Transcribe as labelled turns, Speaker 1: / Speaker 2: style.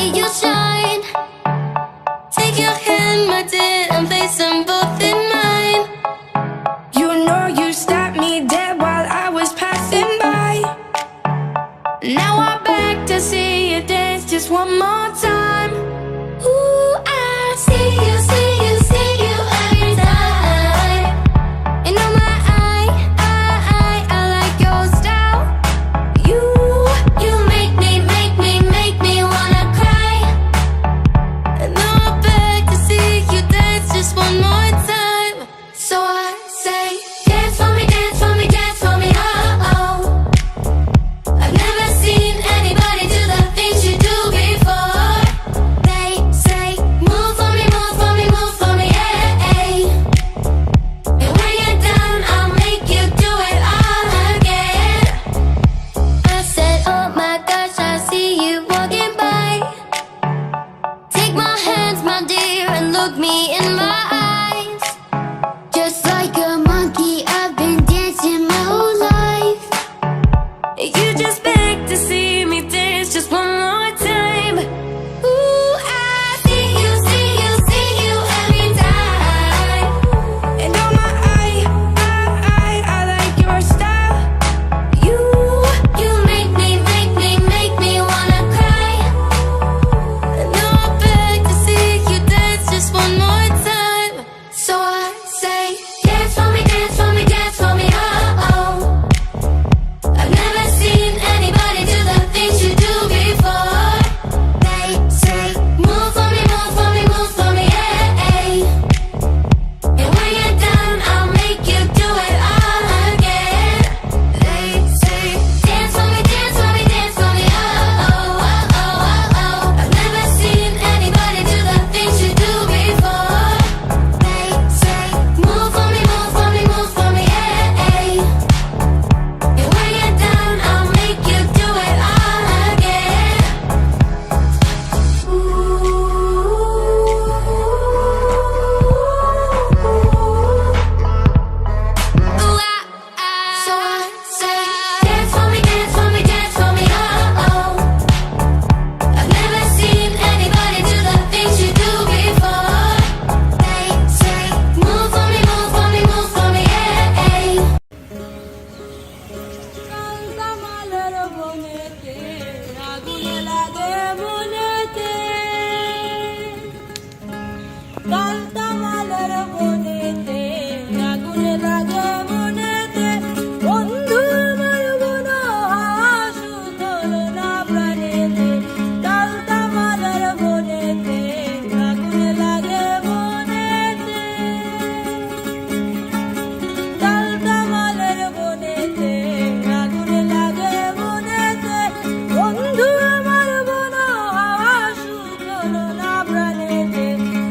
Speaker 1: way you shine. Take your hand, my dear, and place them both in mine.
Speaker 2: You know you stopped me dead while I was passing by. Now I'm back to see you dance just one more time.
Speaker 1: Ooh, I see you, see you, see you every time. And oh my, I like your style. You make me wanna cry. And now I'm back to see you dance just one more time. So I say, dance for me, dance for me, dance for me, oh oh. I've never seen anybody do the things you do before. They say, move for me, move for me, move for me, yeah. And when you're done, I'll make you do it all again. I said, oh my gosh, I see you walking by. Take my hands, my dear, and look me in my eyes. Just like a monkey, I've been dancing my whole life.
Speaker 2: You just beg to see me dance just one more time.
Speaker 1: Ooh, I see you, see you, see you every time.
Speaker 2: And oh my, I like your style.
Speaker 1: You make me wanna cry. And now I'm back to see you dance just one more time. So I say, dance for me, dance for me, dance for me, oh oh. I've never seen anybody do the things you do before. They say, move for me, move for me, move for me, yeah. And when you're done, I'll make you do it all again. They say, dance for me, dance for me, dance for me, oh oh, oh oh, oh oh. I've never seen anybody do the things you do before. They say, move for me, move for me, move for me, yeah. And when you're done, I'll make you do it all again. So I say, dance for me, dance for me, dance for me, oh oh. I've never seen anybody do the things you do before. They say, move for me, move for me, move for me, yeah.
Speaker 3: কালকামালের বনেতে আগুন লাগে মনেতে কালকা